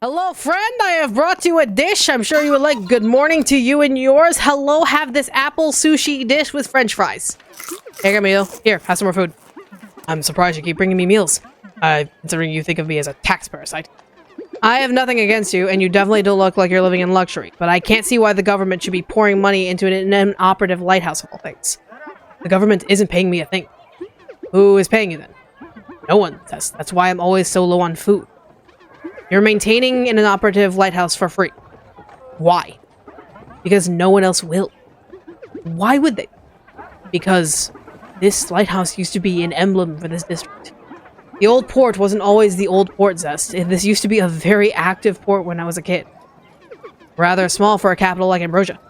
Hello, friend. I have brought you a dish. I'm sure you would like. Good morning to you and yours. Hello, have this apple sushi dish with french fries. Here, get a meal. Here, have some more food. I'm surprised you keep bringing me meals. Considering you think of me as a tax parasite. I have nothing against you, and you definitely don't look like you're living in luxury, but I can't see why the government should be pouring money into an inoperative lighthouse of all things. The government isn't paying me a thing. Who is paying you then? No one. That's why I'm always so low on food. You're maintaining an inoperative lighthouse for free. Why? Because no one else will. Why would they? Because this lighthouse used to be an emblem for this district. The old port wasn't always the old port, Zest. This used to be a very active port when I was a kid. Rather small for a capital like Ambrosia.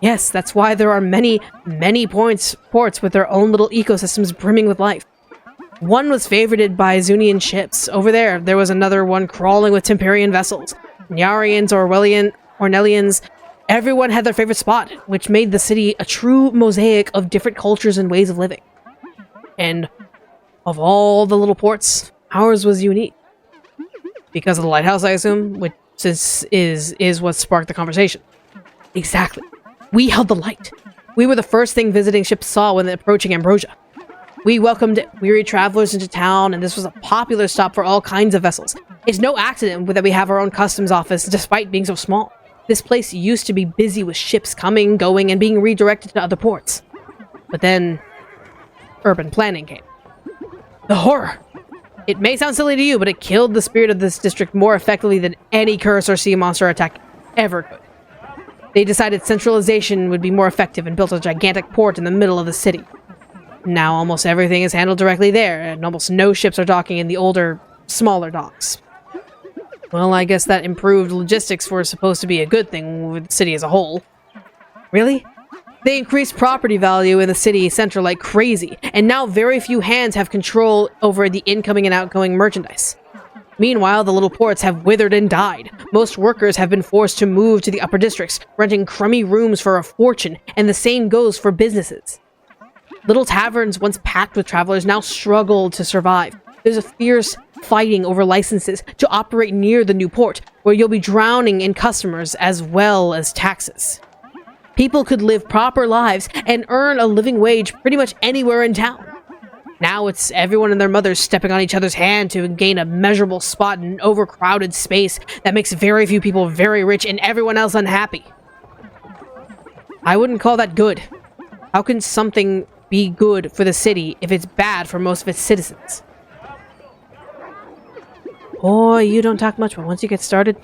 Yes, that's why there are many ports with their own little ecosystems brimming with life. One was favorited by Zunian ships. Over there was another one crawling with Temperian vessels. Nyarians, Ornellians, everyone had their favorite spot, which made the city a true mosaic of different cultures and ways of living. And of all the little ports, ours was unique. Because of the lighthouse, I assume, which is what sparked the conversation. Exactly. We held the light. We were the first thing visiting ships saw when approaching Ambrosia. We welcomed weary travelers into town, and this was a popular stop for all kinds of vessels. It's no accident that we have our own customs office, despite being so small. This place used to be busy with ships coming, going, and being redirected to other ports. But then, urban planning came. The horror! It may sound silly to you, but it killed the spirit of this district more effectively than any curse or sea monster attack ever could. They decided centralization would be more effective and built a gigantic port in the middle of the city. Now almost everything is handled directly there, and almost no ships are docking in the older, smaller docks. Well, I guess that improved logistics were supposed to be a good thing with the city as a whole. Really? They increased property value in the city center like crazy, and now very few hands have control over the incoming and outgoing merchandise. Meanwhile, the little ports have withered and died. Most workers have been forced to move to the upper districts, renting crummy rooms for a fortune, and the same goes for businesses. Little taverns once packed with travelers now struggle to survive. There's a fierce fighting over licenses to operate near the new port, where you'll be drowning in customers as well as taxes. People could live proper lives and earn a living wage pretty much anywhere in town. Now it's everyone and their mothers stepping on each other's hand to gain a measurable spot in an overcrowded space that makes very few people very rich and everyone else unhappy. I wouldn't call that good. How can something be good for the city if it's bad for most of its citizens? Boy, you don't talk much, but once you get started...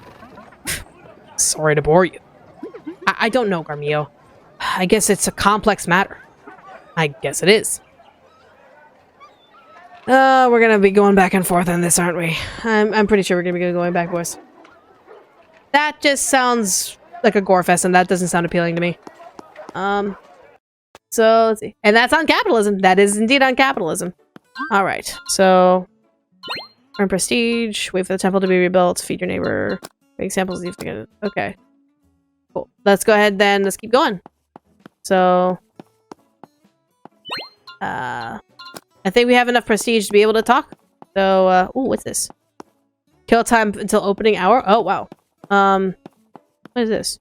Sorry to bore you. I don't know, Garmio. I guess it's a complex matter. I guess it is. We're gonna be going back and forth on this, aren't we? I'm pretty sure we're gonna be going back, boys. That just sounds like a gore fest, and that doesn't sound appealing to me. So, let's see. And that's on capitalism. That is indeed on capitalism. Alright, so... earn prestige, wait for the temple to be rebuilt, feed your neighbor, make samples, leave together. Okay. Cool. Let's go ahead then, let's keep going. So... I think we have enough prestige to be able to talk. So, ooh, what's this? Kill time until opening hour? Oh, wow. What is this?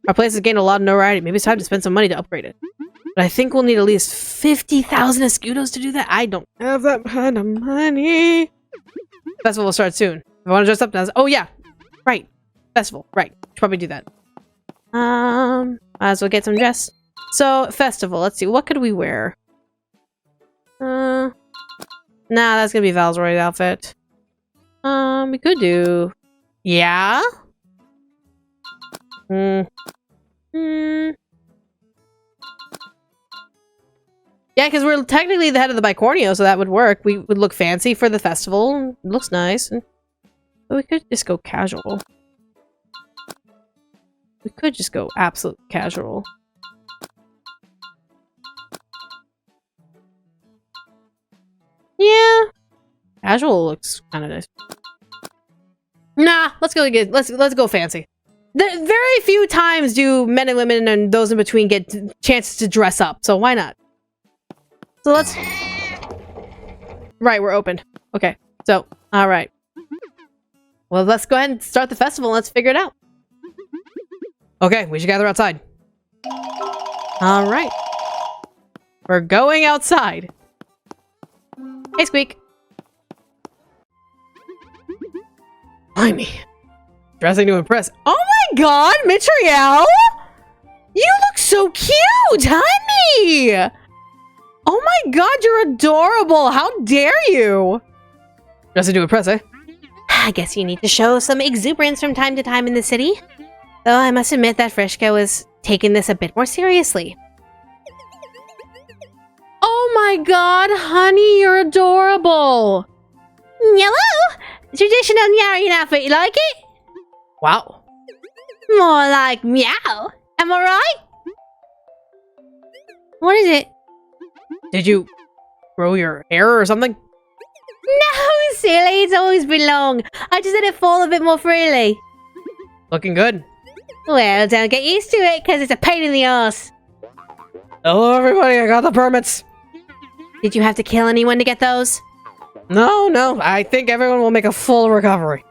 Our place has gained a lot of notoriety. Maybe it's time to spend some money to upgrade it. But I think we'll need at least 50,000 escudos to do that. I don't have that kind of money. Festival will start soon. If I want to dress up now. Oh, yeah. Right. Festival. Right. Should probably do that. Might as well get some dress. So, festival. Let's see. What could we wear? Nah, that's gonna be Val's right outfit. We could do... Yeah? Yeah, because we're technically the head of the Bicornio, so that would work. We would look fancy for the festival. It looks nice. But we could just go casual. We could just go absolute casual. Yeah. Casual looks kind of nice. Nah, let's go fancy. Very few times do men and women and those in between get chances to dress up, so why not? So let's... Right, we're open. Okay, so, alright. Well, let's go ahead and start the festival and let's figure it out. Okay, we should gather outside. All right. We're going outside. Hey, Squeak. Blimey. Dressing to impress. Oh my god, Michaela! You look so cute, honey! Oh my god, you're adorable! How dare you? Dressing to impress, eh? I guess you need to show some exuberance from time to time in the city. Though I must admit that Frischka was taking this a bit more seriously. Oh my god, honey, you're adorable! Hello! Traditional Nyarian outfit, you like it? Wow. More like meow. Am I right? What is it? Did you grow your hair or something? No, silly, it's always been long. I just let it fall a bit more freely. Looking good. Well, don't get used to it, because it's a pain in the ass. Hello, everybody. I got the permits. Did you have to kill anyone to get those? No. I think everyone will make a full recovery.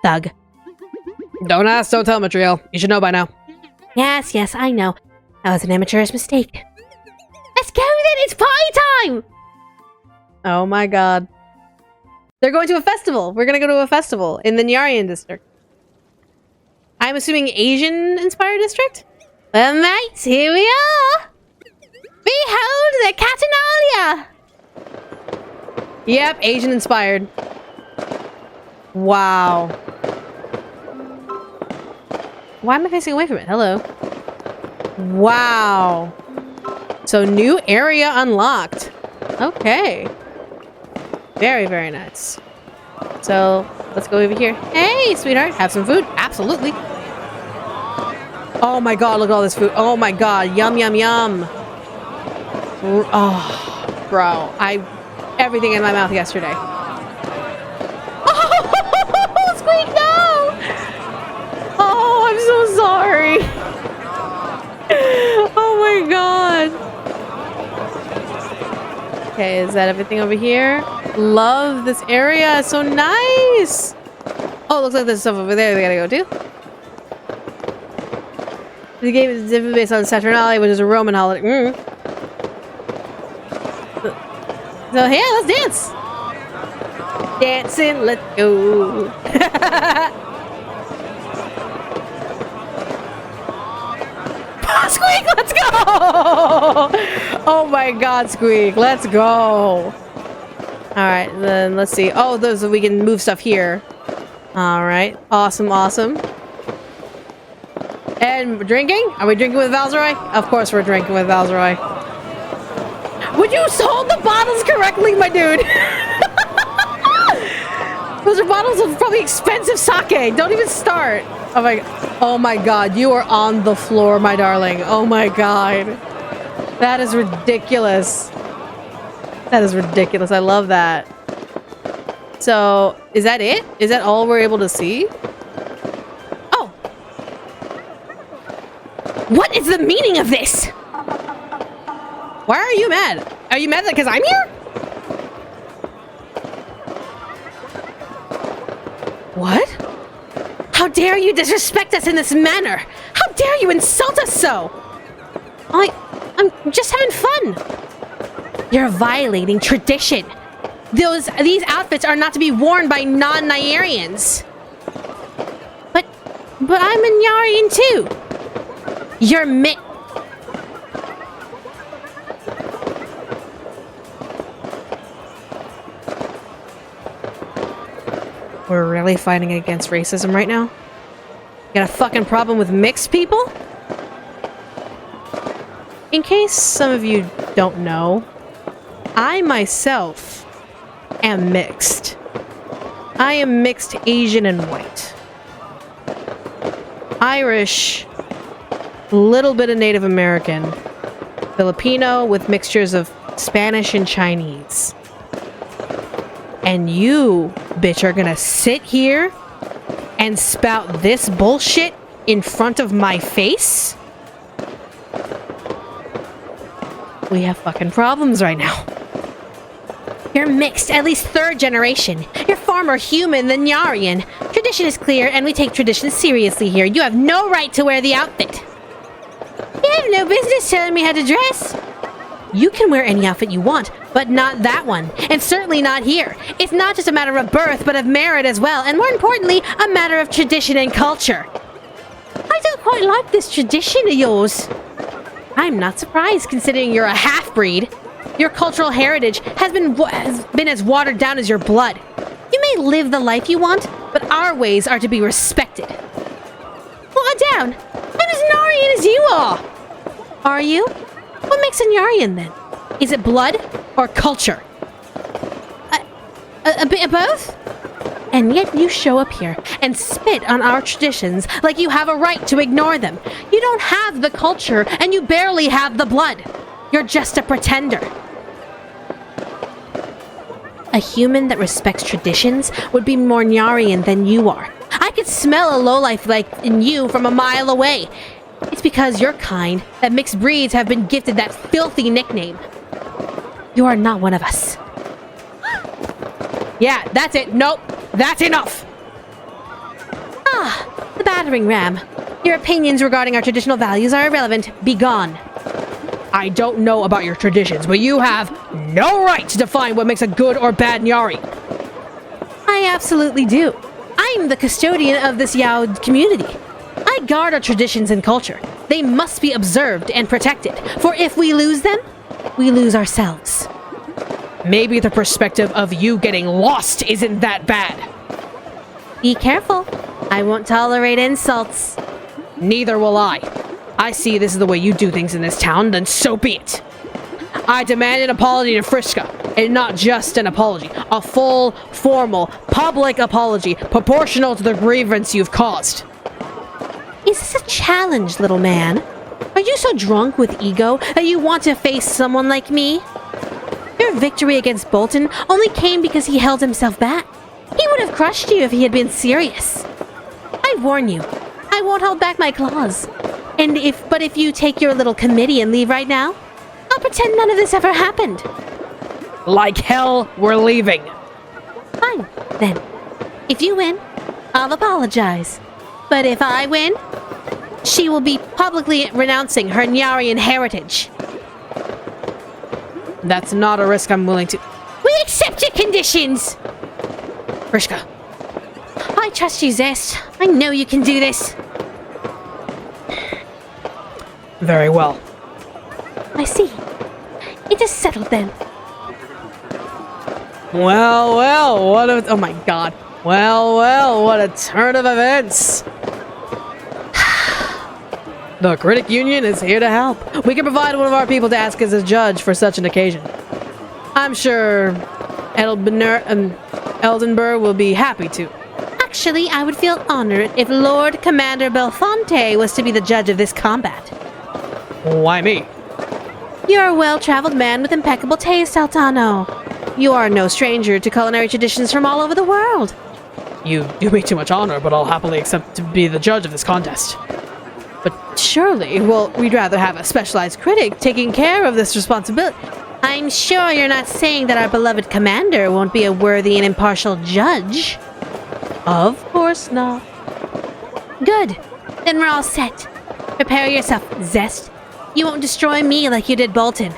Thug. Don't ask, don't tell, Michaela. You should know by now. Yes, I know. That was an amateurish mistake. Let's go then, it's party time! Oh my god. They're going to a festival. We're gonna go to a festival in the Nyarian district. I'm assuming Asian-inspired district? Well, mates, here we are! Behold the Catalia! Yep, Asian-inspired. Wow. Why am I facing away from it? Hello. Wow. So, new area unlocked. Okay. Very, very nice. So, let's go over here. Hey, sweetheart. Have some food? Absolutely. Oh my god, look at all this food. Oh my god. Yum, yum, yum. Oh, bro. Everything in my mouth yesterday. Oh, Squeak, no! Oh, I'm so sorry. Oh my god. Okay, is that everything over here? Love this area. It's so nice. Oh, looks like there's stuff over there they gotta go to. The game is different based on Saturnalia, which is a Roman holiday. So yeah, let's dance. Dancing, let's go. Squeak, let's go! Oh my god, Squeak, let's go. Alright, then let's see. Oh, we can move stuff here. Alright, awesome. And drinking? Are we drinking with Valzeroy? Of course we're drinking with Valzeroy. Would you hold the bottles correctly, my dude? Those are bottles of probably expensive sake. Don't even start. Oh my god, you are on the floor, my darling. Oh my god. That is ridiculous. That is ridiculous. I love that. So, is that it? Is that all we're able to see? Oh. What is the meaning of this? Why are you mad? Are you mad because I'm here? What? How dare you disrespect us in this manner? How dare you insult us so? I'm just having fun. You're violating tradition. These outfits are not to be worn by non-Nyarians. But I'm a Nyarian too. You're We're really fighting against racism right now? Got a fucking problem with mixed people? In case some of you don't know, I myself am mixed. I am mixed Asian and white. Irish, little bit of Native American, Filipino with mixtures of Spanish and Chinese. And you, bitch, are gonna sit here and spout this bullshit in front of my face? We have fucking problems right now. You're mixed, at least third generation. You're far more human than Yarian. Tradition is clear, and we take tradition seriously here. You have no right to wear the outfit. You have no business telling me how to dress. You can wear any outfit you want, but not that one, and certainly not here. It's not just a matter of birth, but of merit as well, and more importantly, a matter of tradition and culture. I don't quite like this tradition of yours. I'm not surprised, considering you're a half-breed. Your cultural heritage has been as watered down as your blood. You may live the life you want, but our ways are to be respected. Watered down? I'm as Narian as you are! Are you? What makes a Narian then? Is it blood or culture? A bit of both? And yet you show up here and spit on our traditions like you have a right to ignore them. You don't have the culture and you barely have the blood. You're just a pretender. A human that respects traditions would be more Nyarian than you are. I could smell a lowlife like in you from a mile away. It's because your kind, that mixed breeds, have been gifted that filthy nickname. You are not one of us. Yeah, that's it. Nope. That's enough! Ah, the battering ram. Your opinions regarding our traditional values are irrelevant. Be gone. I don't know about your traditions, but you have no right to define what makes a good or bad Nyari. I absolutely do. I'm the custodian of this Yao community. I guard our traditions and culture. They must be observed and protected, for if we lose them, we lose ourselves. Maybe the perspective of you getting lost isn't that bad. Be careful. I won't tolerate insults. Neither will I. I see this is the way you do things in this town, then so be it. I demand an apology to Friska, and not just an apology. A full, formal, public apology, proportional to the grievance you've caused. Is this a challenge, little man? Are you so drunk with ego that you want to face someone like me? Your victory against Bolton only came because he held himself back. He would have crushed you if he had been serious. I warn you, I won't hold back my claws. But if you take your little committee and leave right now, I'll pretend none of this ever happened. Like hell, we're leaving. Fine, then. If you win, I'll apologize. But if I win, she will be publicly renouncing her Nyarian heritage. That's not a risk I'm willing to... We accept your conditions! Friska. I trust you, Zest. I know you can do this. Very well. I see. It is settled then. Well, what a... Oh my god. Well, what a turn of events. The Critic Union is here to help. We can provide one of our people to ask as a judge for such an occasion. I'm sure Eldenburg will be happy to. Actually, I would feel honored if Lord Commander Belfonte was to be the judge of this combat. Why me? You're a well-traveled man with impeccable taste, Altano. You are no stranger to culinary traditions from all over the world. You do me too much honor, but I'll happily accept to be the judge of this contest. But surely, we'd rather have a specialized critic taking care of this responsibility. I'm sure you're not saying that our beloved commander won't be a worthy and impartial judge. Of course not. Good. Then we're all set. Prepare yourself, Zest. You won't destroy me like you did Bolton.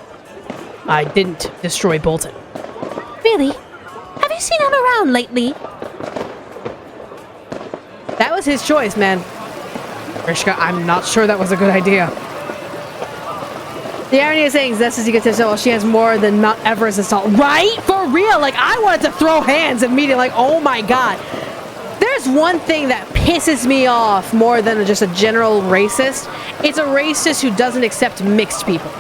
I didn't destroy Bolton. Really? Have you seen him around lately? That was his choice, man. Rishka, I'm not sure that was a good idea. The irony is saying Zest is egotistical while she has more than Mount Everest assault. Right? For real! Like, I wanted to throw hands immediately. Like, oh my god. There's one thing that pisses me off more than just a general racist. It's a racist who doesn't accept mixed people.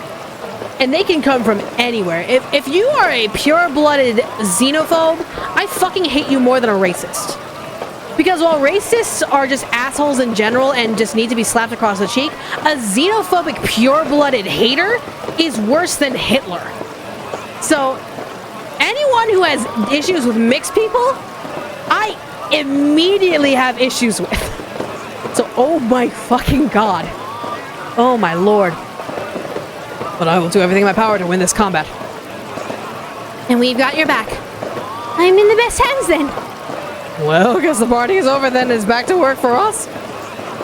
And they can come from anywhere. If you are a pure-blooded xenophobe, I fucking hate you more than a racist. Because while racists are just assholes in general and just need to be slapped across the cheek, a xenophobic, pure-blooded hater is worse than Hitler. So, anyone who has issues with mixed people, I immediately have issues with. So, oh my fucking god. Oh my lord. But I will do everything in my power to win this combat. And we've got your back. I'm in the best hands then. Well, I guess the party is over then. It's back to work for us.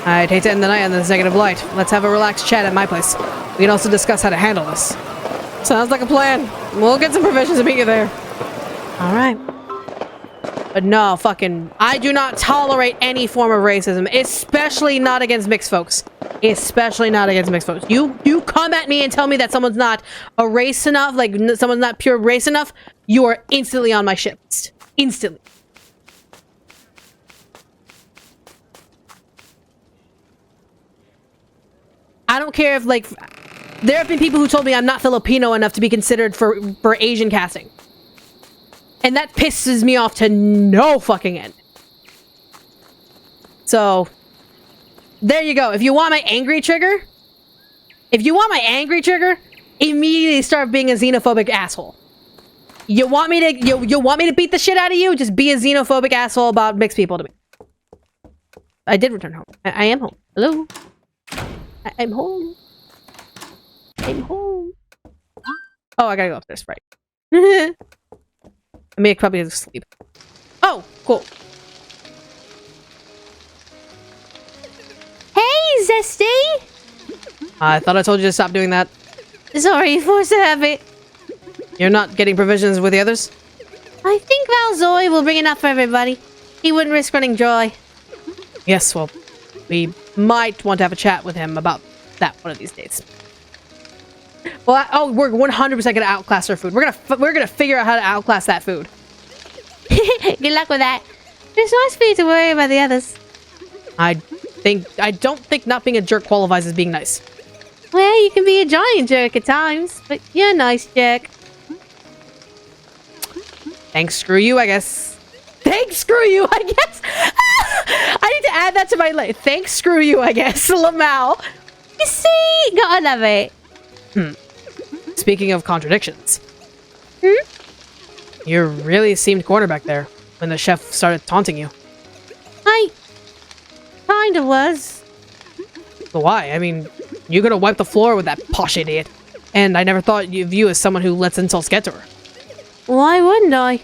I'd hate to end the night on this negative light. Let's have a relaxed chat at my place. We can also discuss how to handle this. Sounds like a plan. We'll get some provisions to meet you there. All right. But no, fucking, I do not tolerate any form of racism, especially not against mixed folks. Especially not against mixed folks. You come at me and tell me that someone's not a race enough, like someone's not pure race enough, you are instantly on my shit list. Instantly. I don't care if, like, there have been people who told me I'm not Filipino enough to be considered for Asian casting. And that pisses me off to no fucking end. So, there you go. If you want my angry trigger, immediately start being a xenophobic asshole. You want me to beat the shit out of you? Just be a xenophobic asshole about mixed people to me. I did return home. I am home. Hello? I'm home. I'm home. Oh, I gotta go upstairs, right. I may probably have to sleep. Oh, cool. Hey, Zesty! I thought I told you to stop doing that. Sorry, force of habit. You're not getting provisions with the others? I think Valzoy will bring enough for everybody. He wouldn't risk running dry. Yes, well, we might want to have a chat with him about that one of these days. Well, we're 100% gonna outclass our food. We're gonna figure out how to outclass that food. Good luck with that. It's nice for you to worry about the others. I don't think not being a jerk qualifies as being nice. Well, you can be a giant jerk at times, but you're a nice jerk. Thanks, screw you, I guess. Thanks, screw you, I guess. I need to add that to my list. Thanks, screw you, I guess. Lamau. You see? Gotta love it. Speaking of contradictions. You really seemed cornered back there when the chef started taunting you. I kind of was. But why? I mean, you could have wiped the floor with that posh idiot. And I never thought of you as someone who lets insults get to her. Why wouldn't I?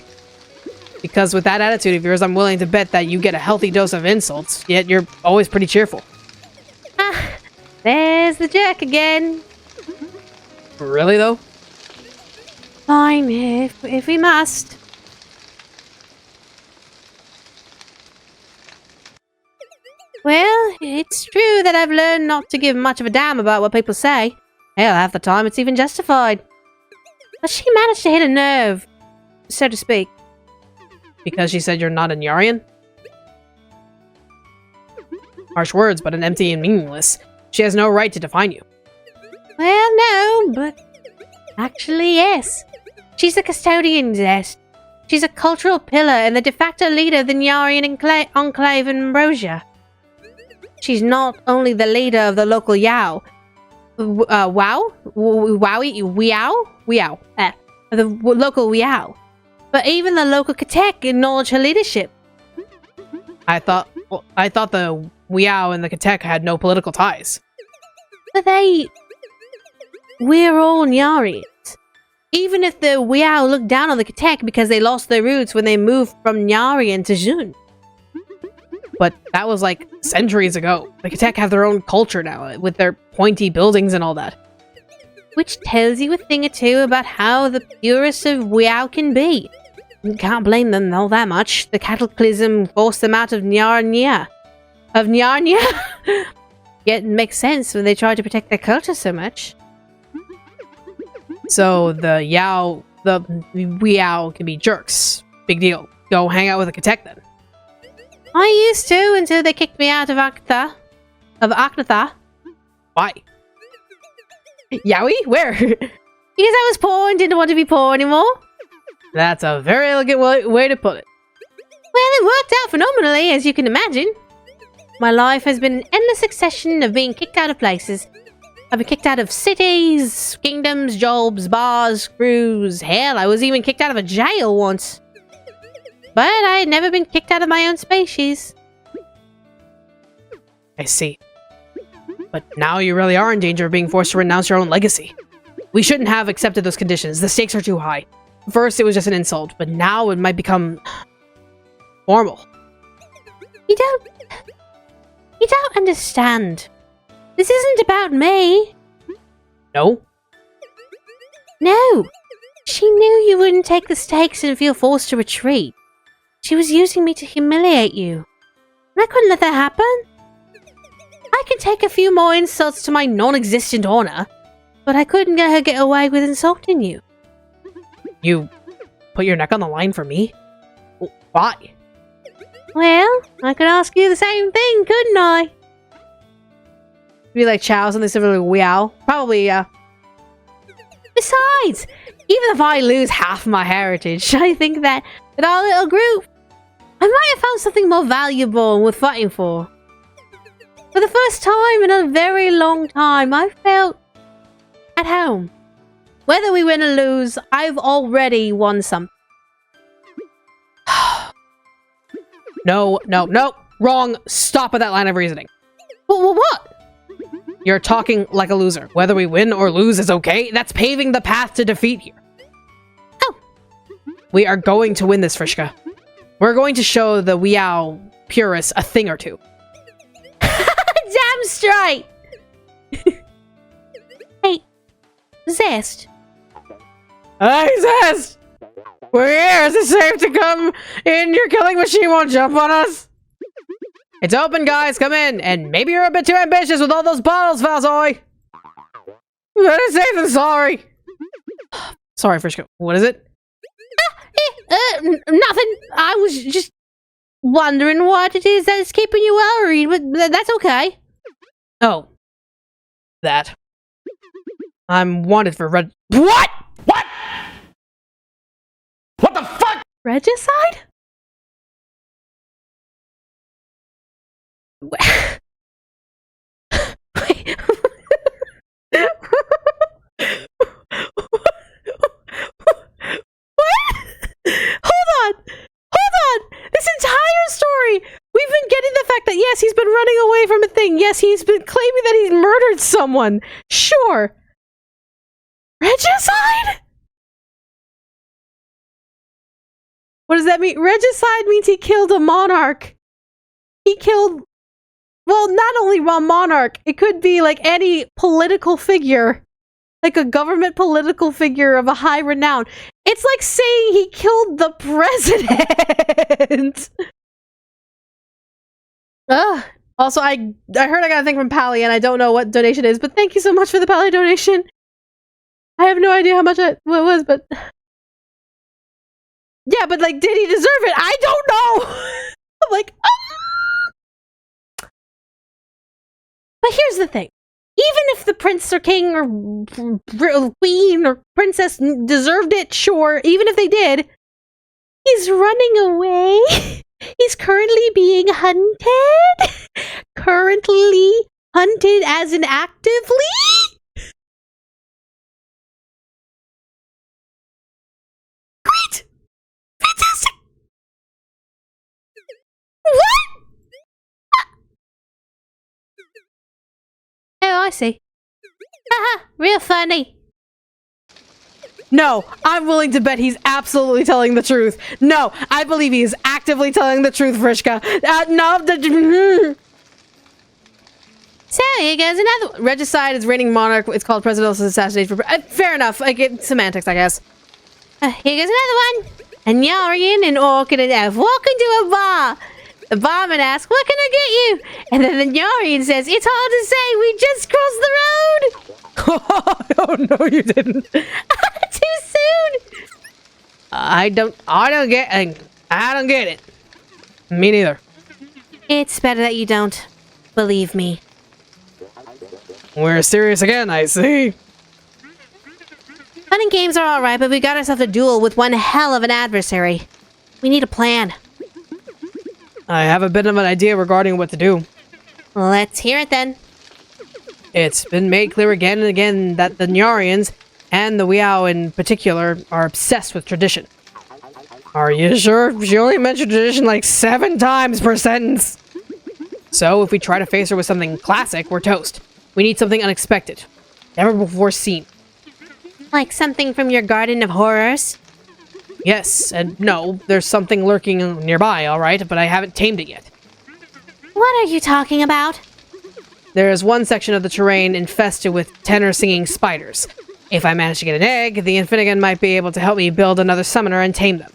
Because with that attitude of yours, I'm willing to bet that you get a healthy dose of insults, yet you're always pretty cheerful. Ah, there's the jerk again. Really, though? Fine, if we must. Well, it's true that I've learned not to give much of a damn about what people say. Hell, half the time it's even justified. But she managed to hit a nerve, so to speak. Because she said you're not a Nyarian? Harsh words, but empty and meaningless. She has no right to define you. Well, no, but actually, yes. She's the custodian, Zest. She's a cultural pillar and the de facto leader of the Nyarian enclave in Ambrosia. She's not only the leader of the local Yao, the local Weow, but even the local Katek acknowledge her leadership. I thought the Weow and the Katek had no political ties. But we're all Nyarians. Even if the Weow look down on the Katek because they lost their roots when they moved from Nyarian to Jun. But that was like centuries ago. The Katek have their own culture now, with their pointy buildings and all that. Which tells you a thing or two about how the purest of Weow can be. You can't blame them all that much. The cataclysm forced them out of Nyarnya. Yet it makes sense when they try to protect their culture so much. So the Weow can be jerks. Big deal. Go hang out with the Katek then. I used to until they kicked me out of Aknatha. Why? Yowie? Where? Because I was poor and didn't want to be poor anymore. That's a very elegant way to put it. Well, it worked out phenomenally, as you can imagine. My life has been an endless succession of being kicked out of places. I've been kicked out of cities, kingdoms, jobs, bars, crews. Hell, I was even kicked out of a jail once. But I had never been kicked out of my own species. I see. But now you really are in danger of being forced to renounce your own legacy. We shouldn't have accepted those conditions. The stakes are too high. first it was just an insult, but now it might become formal. You don't understand. This isn't about me. No? No. She knew you wouldn't take the stakes and feel forced to retreat. She was using me to humiliate you. And I couldn't let that happen. I can take a few more insults to my non-existent honor, but I couldn't let her get away with insulting you. You put your neck on the line for me? Why? Well, I could ask you the same thing, couldn't I? Be like chow, something similar to Weow. Probably, yeah. Besides, even if I lose half my heritage, I think that with our little group, I might have found something more valuable and worth fighting for. For the first time in a very long time, I felt at home. Whether we win or lose, I've already won something. No. Wrong. Stop with that line of reasoning. What? You're talking like a loser. Whether we win or lose is okay. That's paving the path to defeat here. Oh. We are going to win this, Frischka. We're going to show the Weow purists a thing or two. Damn straight! Hey, Zest. Hey, Zest! We're here! Is it safe to come in? Your killing machine won't jump on us! It's open, guys! Come in! And maybe you're a bit too ambitious with all those bottles, Valzoy! Better safe than sorry! Sorry, Frischka. What is it? Nothing. I was just wondering what it is that is keeping you worried, but that's okay. Oh. That. I'm wanted for red- What?! What?! What the fuck?! Regicide? Wait. Hold on! This entire story, we've been getting the fact that yes, he's been running away from a thing. Yes, he's been claiming that he's murdered someone. Sure. Regicide? What does that mean? Regicide means he killed a monarch. He killed, well, not only one monarch, it could be like any political figure. Like a government political figure of a high renown. It's like saying he killed the president. Ugh. Also, I heard I got a thing from Pally, and I don't know what donation is, but thank you so much for the Pally donation. I have no idea how much it was, but... Yeah, but like, did he deserve it? I don't know! I'm like, But here's the thing. Even if the prince or king or queen or princess deserved it, sure, even if they did, he's running away. He's currently being hunted. Currently hunted as in actively? Great! Fantastic! What? Oh, I see. Haha, real funny. No, I'm willing to bet he's absolutely telling the truth. No, I believe he is actively telling the truth, Frischka. So, here goes another one. Regicide is reigning monarch. It's called presidential assassination. Fair enough. I get semantics, I guess. Here goes another one. And Yarian and Orchid and F walk into a bar. The barman asks, what can I get you? And then the Yarian says, it's hard to say, we just crossed the road. Oh, no, you didn't. Too soon. I don't get it. Me neither. It's better that you don't. Believe me. We're serious again, I see. Fun and games are alright, but we got ourselves a duel with one hell of an adversary. We need a plan. I have a bit of an idea regarding what to do. Let's hear it then. It's been made clear again and again that the Nyarians, and the Weow in particular, are obsessed with tradition. Are you sure? She only mentioned tradition like 7 times per sentence. So if we try to face her with something classic, we're toast. We need something unexpected. Never before seen. Like something from your Garden of Horrors? Yes, and no, there's something lurking nearby, alright, but I haven't tamed it yet. What are you talking about? There's one section of the terrain infested with tenor-singing spiders. If I manage to get an egg, the Infinigan might be able to help me build another summoner and tame them.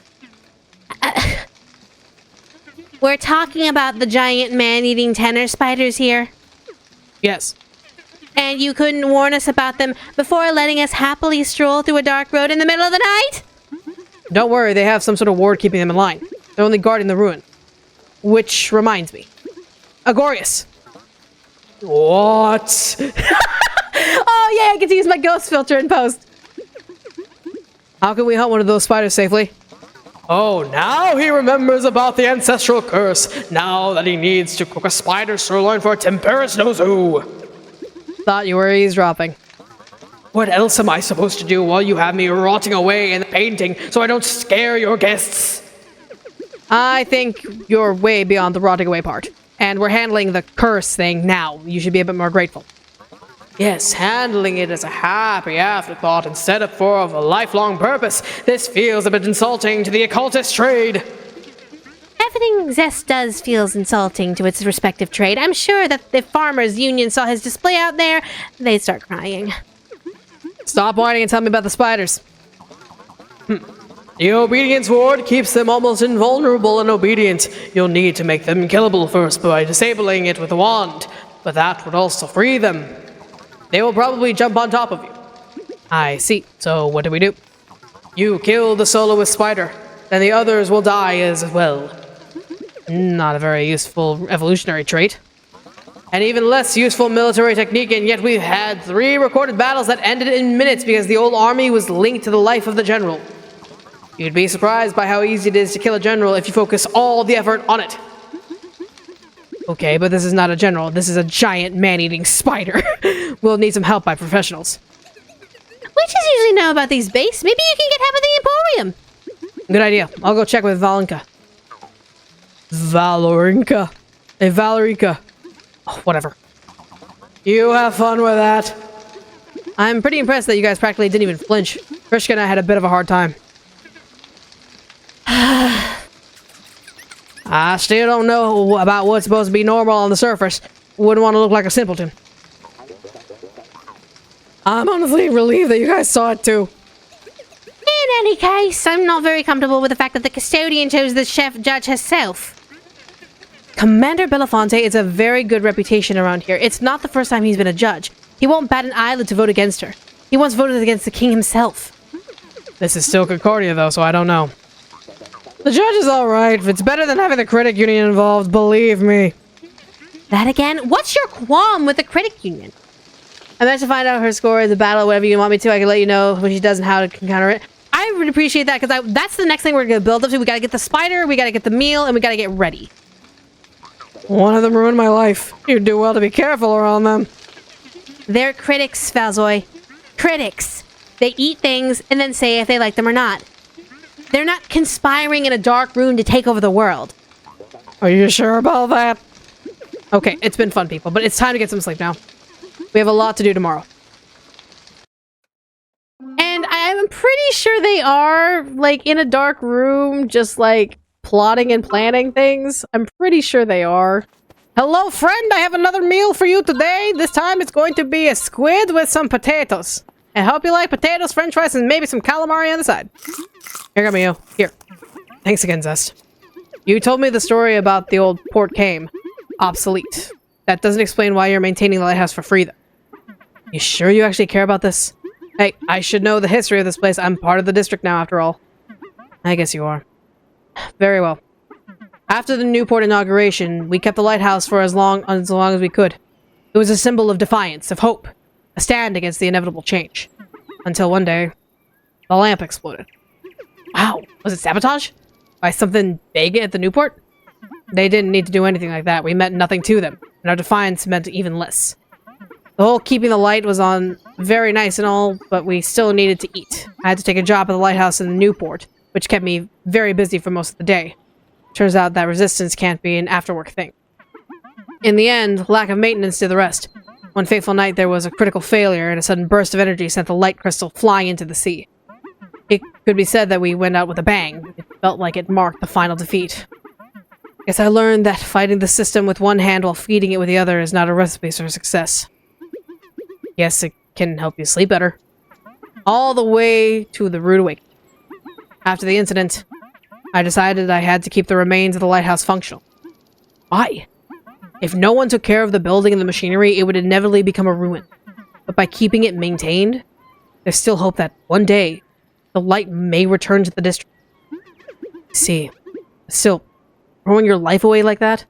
We're talking about the giant man-eating tenor spiders here? Yes. And you couldn't warn us about them before letting us happily stroll through a dark road in the middle of the night? Don't worry, they have some sort of ward keeping them in line. They're only guarding the ruin. Which reminds me. Agorius! What? Oh yeah, I get to use my ghost filter in post. How can we hunt one of those spiders safely? Oh, now he remembers about the ancestral curse. Now that he needs to cook a spider sirloin for Temperis knows who. Thought you were eavesdropping. What else am I supposed to do while you have me rotting away in the painting so I don't scare your guests? I think you're way beyond the rotting away part. And we're handling the curse thing now. You should be a bit more grateful. Yes, handling it as a happy afterthought instead of for a lifelong purpose. This feels a bit insulting to the occultist trade. Everything Zest does feels insulting to its respective trade. I'm sure that if Farmers Union saw his display out there, they'd start crying. Stop whining and tell me about the spiders. The Obedience Ward keeps them almost invulnerable and obedient. You'll need to make them killable first by disabling it with a wand, but that would also free them. They will probably jump on top of you. I see. So what do? You kill the soloist spider, then the others will die as well. Not a very useful evolutionary trait. An even less useful military technique, and yet we've had 3 recorded battles that ended in minutes because the old army was linked to the life of the general. You'd be surprised by how easy it is to kill a general if you focus all the effort on it. Okay, but this is not a general. This is a giant man-eating spider. We'll need some help by professionals. Witches usually know about these bases. Maybe you can get help at the Emporium. Good idea. I'll go check with Valenka. Valorinka. Hey, Valerica. Oh, whatever. You have fun with that. I'm pretty impressed that you guys practically didn't even flinch. Krishka and I had a bit of a hard time. I still don't know about what's supposed to be normal on the surface. Wouldn't want to look like a simpleton. I'm honestly relieved that you guys saw it too. In any case, I'm not very comfortable with the fact that the custodian chose the chef judge herself. Commander Belafonte is a very good reputation around here. It's not the first time he's been a judge. He won't bat an eyelid to vote against her. He once voted against the king himself. This is still Concordia though, so I don't know. The judge is alright. It's better than having the critic union involved, believe me. That again? What's your qualm with the critic union? I meant to find out her score in the battle, whatever you want me to. I can let you know when she does and how to counter it. I would appreciate that, because that's the next thing we're going to build up to. We got to get the spider, we got to get the meal, and we got to get ready. One of them ruined my life. You'd do well to be careful around them. They're critics, Falzoy. Critics. They eat things and then say if they like them or not. They're not conspiring in a dark room to take over the world. Are you sure about that? Okay, it's been fun, people, but it's time to get some sleep now. We have a lot to do tomorrow. And I'm pretty sure they are, like, in a dark room, just, like, plotting and planning things. I'm pretty sure they are. Hello, friend! I have another meal for you today! This time it's going to be a squid with some potatoes. I hope you like potatoes, french fries, and maybe some calamari on the side. Here, come you. Here. Thanks again, Zest. You told me the story about the old Port Came. Obsolete. That doesn't explain why you're maintaining the lighthouse for free, though. You sure you actually care about this? Hey, I should know the history of this place. I'm part of the district now, after all. I guess you are. Very well. After the Newport inauguration, we kept the lighthouse for as long as we could. It was a symbol of defiance, of hope, a stand against the inevitable change. Until one day, the lamp exploded. Wow, was it sabotage? By something big at the Newport? They didn't need to do anything like that. We meant nothing to them, and our defiance meant even less. The whole keeping the light was on very nice and all, but we still needed to eat. I had to take a job at the lighthouse in the Newport, which kept me very busy for most of the day. Turns out that resistance can't be an after-work thing. In the end, lack of maintenance did the rest. One fateful night there was a critical failure, and a sudden burst of energy sent the light crystal flying into the sea. It could be said that we went out with a bang. It felt like it marked the final defeat. Guess I learned that fighting the system with one hand while feeding it with the other is not a recipe for success. Yes, it can help you sleep better. All the way to the rude awakening. After the incident, I decided I had to keep the remains of the lighthouse functional. Why? If no one took care of the building and the machinery, it would inevitably become a ruin. But by keeping it maintained, there's still hope that one day, the light may return to the district. See, still, throwing your life away like that?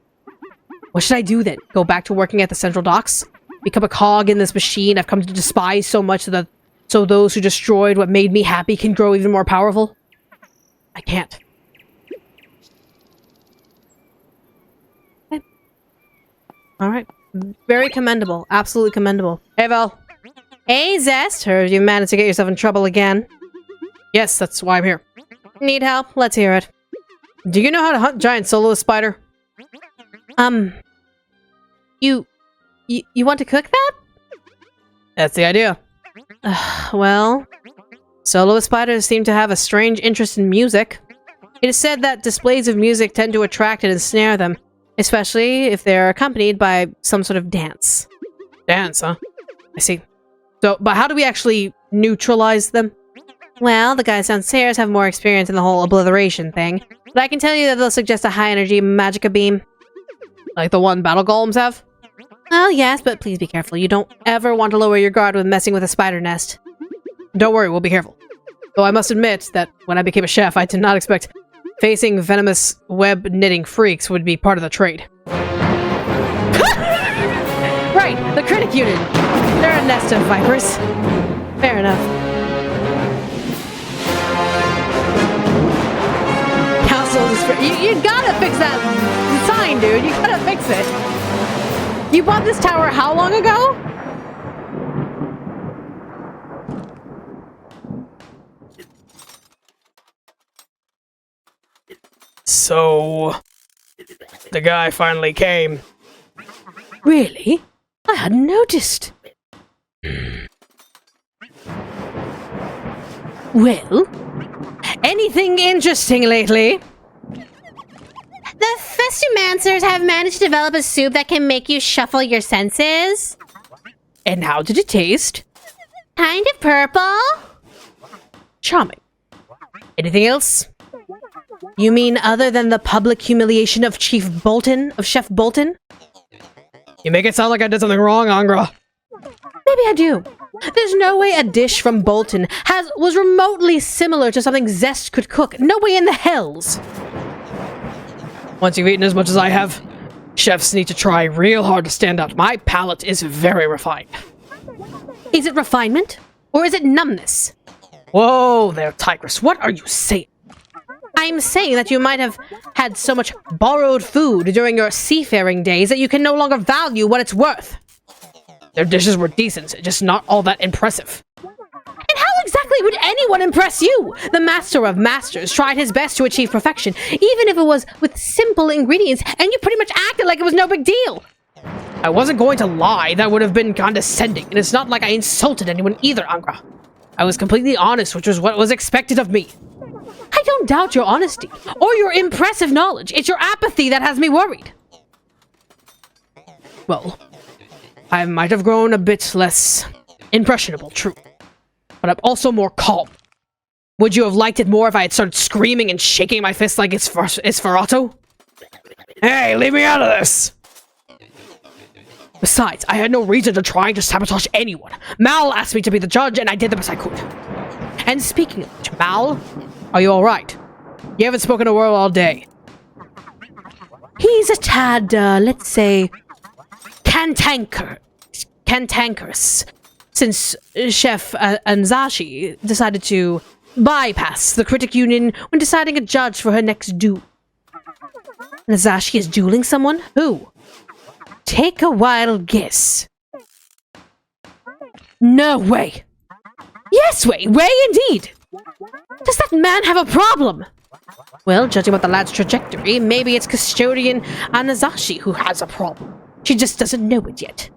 What should I do then? Go back to working at the central docks? Become a cog in this machine I've come to despise so much so those who destroyed what made me happy can grow even more powerful? I can't. Okay. Alright. Very commendable. Absolutely commendable. Hey, Val. Hey, Zest. Heard you managed to get yourself in trouble again. Yes, that's why I'm here. Need help? Let's hear it. Do you know how to hunt giant soloist spider? You want to cook that? That's the idea. Well, Soloist spiders seem to have a strange interest in music. It is said that displays of music tend to attract and ensnare them, especially if they're accompanied by some sort of dance. Dance, huh? I see. So, but how do we actually neutralize them? well, the guys downstairs have more experience in the whole obliteration thing, but I can tell you that they'll suggest a high-energy magicka beam. Like the one battle golems have? Well, yes, but please be careful. You don't ever want to lower your guard when messing with a spider nest. Don't worry, we'll be careful. Though I must admit that when I became a chef, I did not expect facing venomous web-knitting freaks would be part of the trade. Right, the critic unit. They're a nest of vipers. Fair enough. Council you gotta fix that sign, dude. You gotta fix it. You bought this tower how long ago? So, the guy finally came. Really? I hadn't noticed. Well, anything interesting lately? the Festumancers have managed to develop a soup that can make you shuffle your senses. And how did it taste? Kind of purple. Charming. Anything else? You mean other than the public humiliation of Chef Bolton? You make it sound like I did something wrong, Angra. Maybe I do. There's no way a dish from Bolton was remotely similar to something Zest could cook. No way in the hells. Once you've eaten as much as I have, chefs need to try real hard to stand out. My palate is very refined. Is it refinement? Or is it numbness? Whoa there, Tigress. What are you saying? I'm saying that you might have had so much borrowed food during your seafaring days that you can no longer value what it's worth. Their dishes were decent, just not all that impressive. And how exactly would anyone impress you? The master of masters tried his best to achieve perfection, even if it was with simple ingredients, and you pretty much acted like it was no big deal. I wasn't going to lie, that would have been condescending, and it's not like I insulted anyone either, Angra. I was completely honest, which was what was expected of me. I don't doubt your honesty, or your impressive knowledge. It's your apathy that has me worried. Well, I might have grown a bit less impressionable, true. But I'm also more calm. Would you have liked it more if I had started screaming and shaking my fist like it's Ferrato? Hey, leave me out of this! Besides, I had no reason to try to sabotage anyone. Mal asked me to be the judge, and I did the best I could. And speaking of which, Mal, are you alright? You haven't spoken a word all day. He's a tad, let's say, cantankerous, since Chef Anzashi decided to bypass the critic union when deciding a judge for her next duel. Anzashi is dueling someone? Who? Take a wild guess. No way. Yes, way indeed. Does that man have a problem? Well, judging by the lad's trajectory, maybe it's custodian Anazashi who has a problem. She just doesn't know it yet.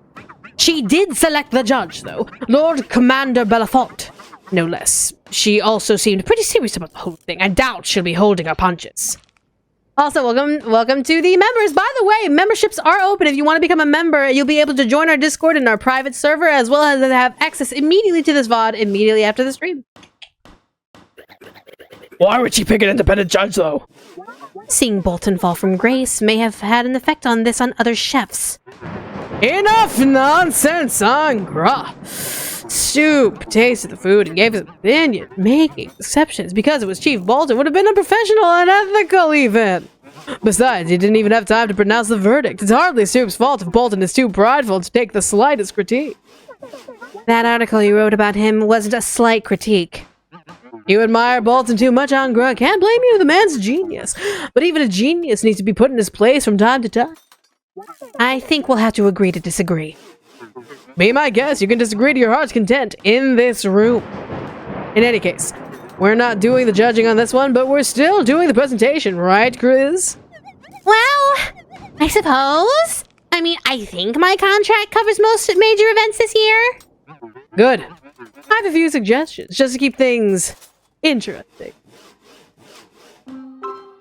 She did select the judge, though, Lord Commander Belafont. no less. She also seemed pretty serious about the whole thing. I doubt she'll be holding her punches. Also, welcome to the members. By the way, memberships are open. If you want to become a member, you'll be able to join our Discord in our private server, as well as have access immediately to this VOD immediately after the stream. Why would she pick an independent judge, though? Seeing Bolton fall from grace may have had an effect on other chefs. Enough nonsense, Angra. Stoop tasted the food and gave his opinion, making exceptions because it was Chief Bolton would have been unprofessional and unethical even. Besides, he didn't even have time to pronounce the verdict. It's hardly Stoop's fault if Bolton is too prideful to take the slightest critique. That article you wrote about him wasn't a slight critique. You admire Bolton too much, Angra. Can't blame you, the man's genius. But even a genius needs to be put in his place from time to time. I think we'll have to agree to disagree. Be my guest, you can disagree to your heart's content in this room. In any case, we're not doing the judging on this one, but we're still doing the presentation, right, Chris? Well, I suppose. I mean, I think my contract covers most major events this year. Good. I have a few suggestions, just to keep things interesting.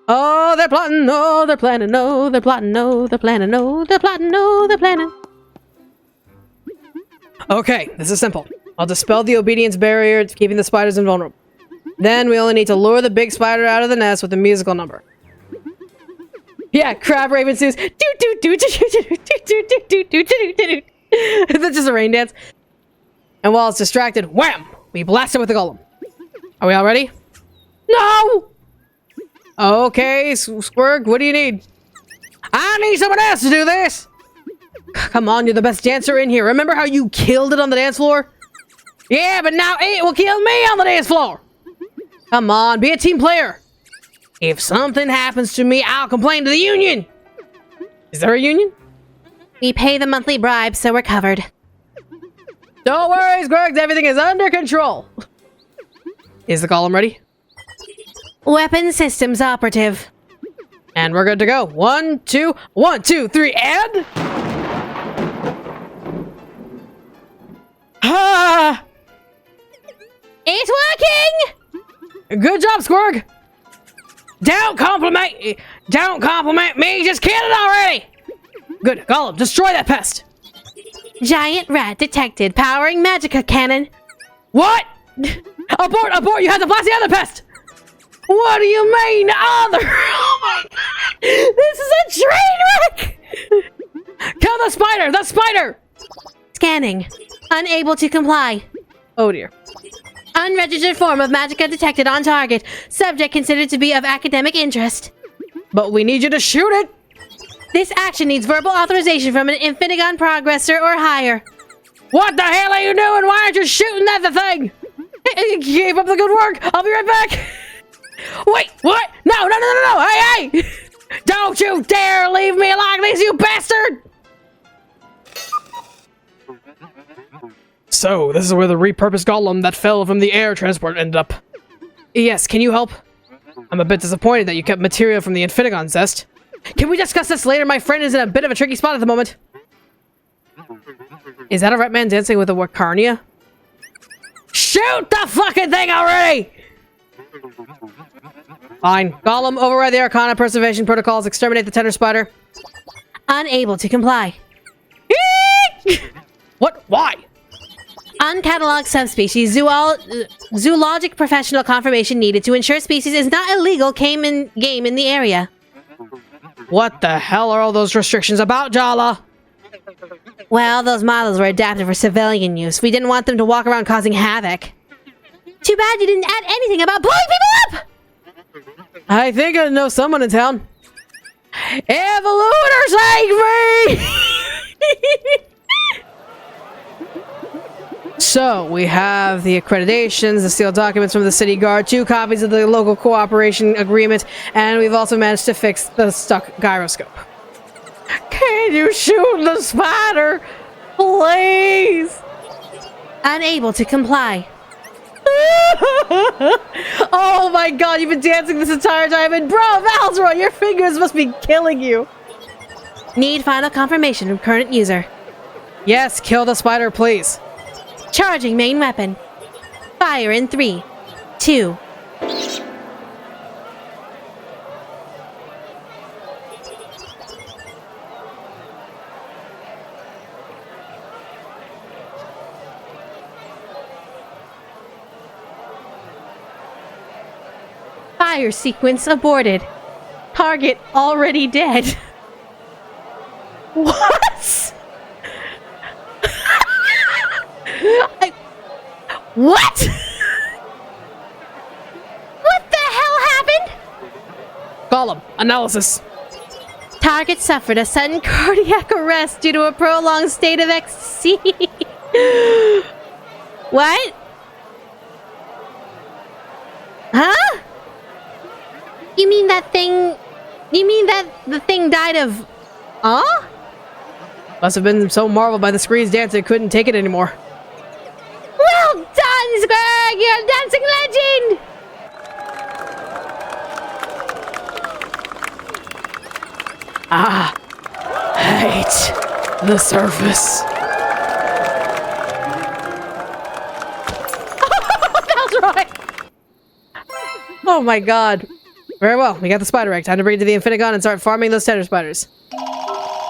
Oh, they're plotting, no, they're planning, no, they're plotting, no, they're planning, no, they're plotting, no, they're planning. Okay, this is simple. I'll dispel the obedience barrier, keeping the spiders invulnerable. Then we only need to lure the big spider out of the nest with a musical number. Yeah, Crab Raven Sue's do do do do do do do do do do do. That's just a rain dance. And while it's distracted, wham! We blast it with the golem. Are we all ready? No! Okay, Squirg, what do you need? I need someone else to do this! Come on, you're the best dancer in here. Remember how you killed it on the dance floor? Yeah, but now it will kill me on the dance floor! Come on, be a team player. If something happens to me, I'll complain to the union! Is there a union? We pay the monthly bribe, so we're covered. Don't worry, Squirg, everything is under control. Is the column ready? Weapon systems operative. And we're good to go. 1, 2, 1, 2, 3, and... Ah! It's working! Good job, Squirg! Don't compliment me, just kill it already! Good, Gollum, destroy that pest! Giant rat detected, powering Magica cannon. What? Abort, you have to blast the other pest! What do you mean, other? Oh my god! This is a train wreck! Kill the spider! Scanning. Unable to comply. Oh dear. Unregistered form of Magica detected on target. Subject considered to be of academic interest. But we need you to shoot it! This action needs verbal authorization from an Infinigon progressor or higher. What the hell are you doing? Why aren't you shooting at the thing? Keep up the good work! I'll be right back! Wait, what? No! Hey! Don't you dare leave me like this, you bastard! So, this is where the repurposed golem that fell from the air transport ended up. Yes, can you help? I'm a bit disappointed that you kept material from the Infinigon Zest. Can we discuss this later? My friend is in a bit of a tricky spot at the moment. Is that a rat man dancing with a Wakarnia? Shoot the fucking thing already! Fine. Golem, override the Arcana Preservation Protocols, exterminate the tender spider. Unable to comply. What? Why? Uncatalogued subspecies. Zoologic professional confirmation needed to ensure species is not illegal game in the area. What the hell are all those restrictions about, Jala? Well, those models were adapted for civilian use. We didn't want them to walk around causing havoc. Too bad you didn't add anything about blowing people up! I think I know someone in town. Evoluter, save me! So, we have the accreditations, the sealed documents from the city guard, 2 copies of the local cooperation agreement, and we've also managed to fix the stuck gyroscope. Can you shoot the spider? Please! Unable to comply. Oh my god, you've been dancing this entire time, and bro, Valzra, your fingers must be killing you. Need final confirmation from current user. Yes, kill the spider, please. Charging main weapon. Fire in 3, 2. Fire sequence aborted. Target already dead. What? What? What the hell happened? Column. Analysis. Target suffered a sudden cardiac arrest due to a prolonged state of ecstasy. What? Huh? You mean that thing... You mean that the thing died of... Huh? Must have been so marveled by the screen's dance it couldn't take it anymore. Well done, Squirg! You're a dancing legend! Ah. Hate the surface. That's right! Oh my god. Very well. We got the spider egg. Time to bring it to the Infinigon and start farming those tender spiders.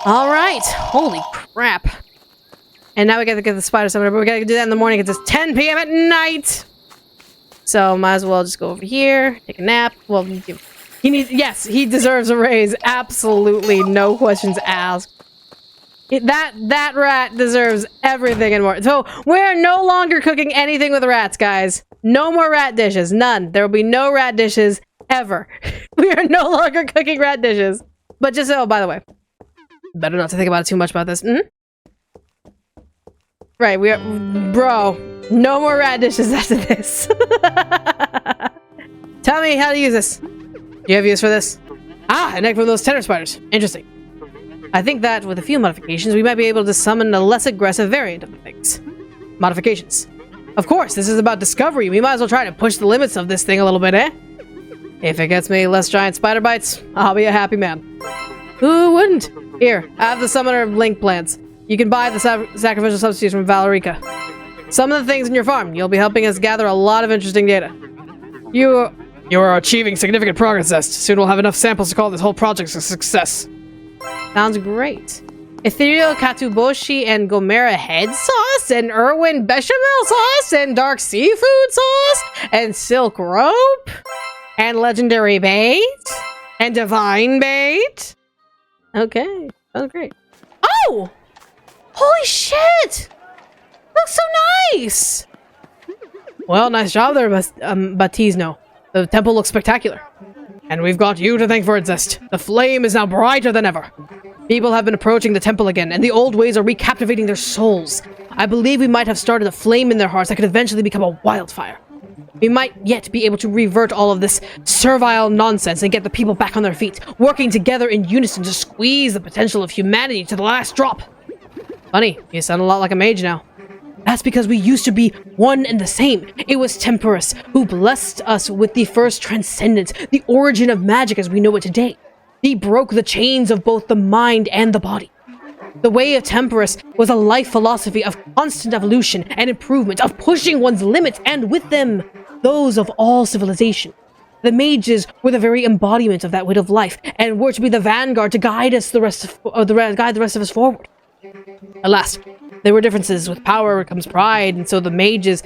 Alright. Holy crap. And now we gotta get the spider summoner, but we gotta do that in the morning. It's 10 p.m. at night. So might as well just go over here, take a nap. Well, he needs. Yes, he deserves a raise. Absolutely, no questions asked. That rat deserves everything and more. So we're no longer cooking anything with rats, guys. No more rat dishes. None. There will be no rat dishes ever. We are no longer cooking rat dishes. But just by the way, better not to think about it too much about this. Right, we are... Bro, no more rat dishes after this. Tell me how to use this. Do you have use for this? Ah, an egg from those tender spiders. Interesting. I think that, with a few modifications, we might be able to summon a less aggressive variant of the things. Modifications. Of course, this is about discovery. We might as well try to push the limits of this thing a little bit, eh? If it gets me less giant spider bites, I'll be a happy man. Who wouldn't? Here, I have the summoner link plants. You can buy the sacrificial substitutes from Valerica. Some of the things in your farm. You'll be helping us gather a lot of interesting data. You are achieving significant progress, Zest. Soon we'll have enough samples to call this whole project a success. Sounds great. Ethereal Katuboshi and Gomera head sauce, and Irwin bechamel sauce, and dark seafood sauce, and silk rope, and legendary bait, and divine bait. Okay, sounds great. Oh! Holy shit! Looks so nice! Well, nice job there, Batizno. The temple looks spectacular. And we've got you to thank for it, Zest. The flame is now brighter than ever. People have been approaching the temple again, and the old ways are recaptivating their souls. I believe we might have started a flame in their hearts that could eventually become a wildfire. We might yet be able to revert all of this servile nonsense and get the people back on their feet, working together in unison to squeeze the potential of humanity to the last drop. Funny, you sound a lot like a mage now. That's because we used to be one and the same. It was Temperus who blessed us with the first transcendence, the origin of magic as we know it today. He broke the chains of both the mind and the body. The way of Temperus was a life philosophy of constant evolution and improvement, of pushing one's limits, and with them, those of all civilization. The mages were the very embodiment of that way of life, and were to be the vanguard to guide us guide the rest of us forward. Alas, there were differences. With power comes pride, and so the mages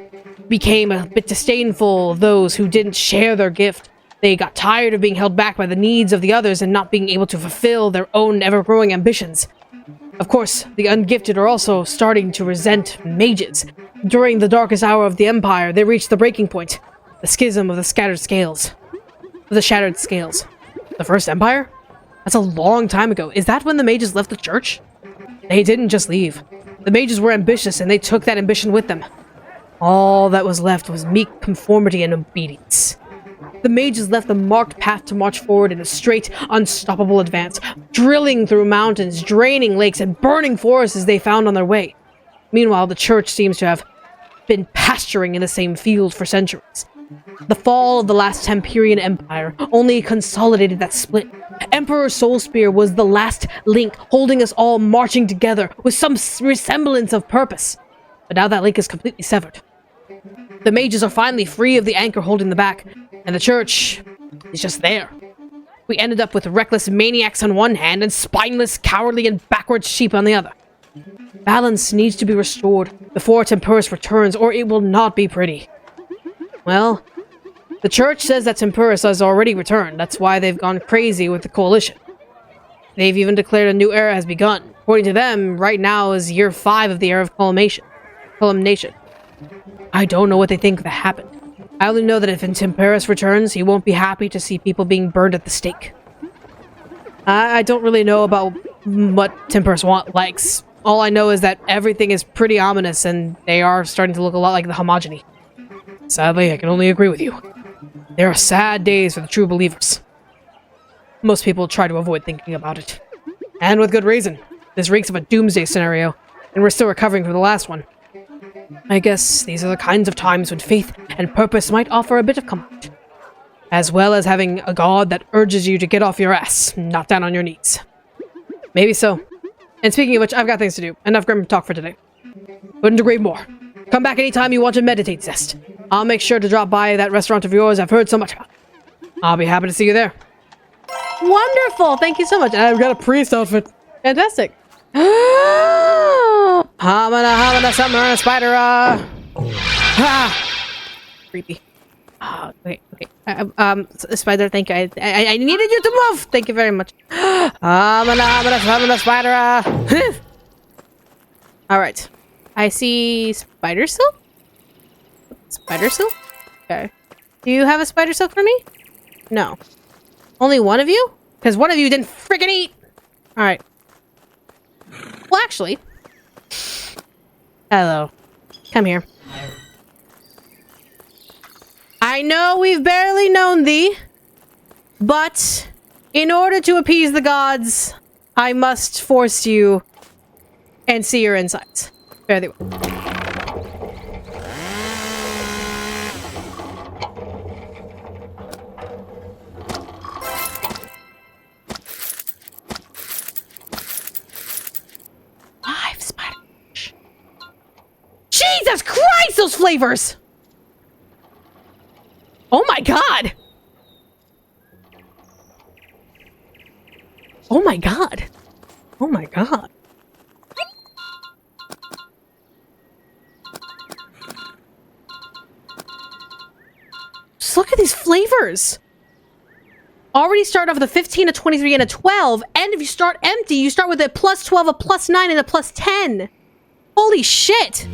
became a bit disdainful of those who didn't share their gift. They got tired of being held back by the needs of the others and not being able to fulfill their own ever-growing ambitions. Of course, the ungifted are also starting to resent mages. During the darkest hour of the Empire, they reached the breaking point. The schism of the shattered scales. The First Empire? That's a long time ago. Is that when the mages left the church? They didn't just leave. The mages were ambitious, and they took that ambition with them. All that was left was meek conformity and obedience. The mages left the marked path to march forward in a straight, unstoppable advance, drilling through mountains, draining lakes, and burning forests as they found on their way. Meanwhile, the church seems to have been pasturing in the same field for centuries. The fall of the last Temperian Empire only consolidated that split. Emperor Soulspear was the last link holding us all marching together with some resemblance of purpose. But now that link is completely severed. The mages are finally free of the anchor holding them back, and the church is just there. We ended up with reckless maniacs on one hand and spineless, cowardly, and backwards sheep on the other. Balance needs to be restored before Tempurus returns, or it will not be pretty. Well, the church says that Tempurus has already returned. That's why they've gone crazy with the coalition. They've even declared a new era has begun. According to them, right now is year 5 of the era of culmination. I don't know what they think that happened. I only know that if Tempurus returns, he won't be happy to see people being burned at the stake. I don't really know about what Tempurus likes. All I know is that everything is pretty ominous, and they are starting to look a lot like the homogeny. Sadly, I can only agree with you. There are sad days for the true believers. Most people try to avoid thinking about it. And with good reason. This reeks of a doomsday scenario, and we're still recovering from the last one. I guess these are the kinds of times when faith and purpose might offer a bit of comfort. As well as having a god that urges you to get off your ass, not down on your knees. Maybe so. And speaking of which, I've got things to do. Enough grim talk for today. Couldn't agree more. Come back anytime you want to meditate, Zest. I'll make sure to drop by that restaurant of yours I've heard so much about. I'll be happy to see you there. Wonderful! Thank you so much. And I've got a priest outfit. Fantastic. Hamana, summer, spider, creepy. Okay. Spider, thank you. I needed you to move! Thank you very much. Hamana, spider, Alright. I see spider silk? Spider silk? Okay. Do you have a spider silk for me? No. Only one of you? Because one of you didn't freaking eat! Alright. Well, actually... Hello. Come here. I know we've barely known thee, but in order to appease the gods, I must force you and see your insides. Fare thee well. Jesus Christ, those flavors! Oh my god! Oh my god. Oh my god. Just look at these flavors! Already start off with a 15, a 23, and a 12, and if you start empty, you start with a plus 12, a plus 9, and a plus 10. Holy shit!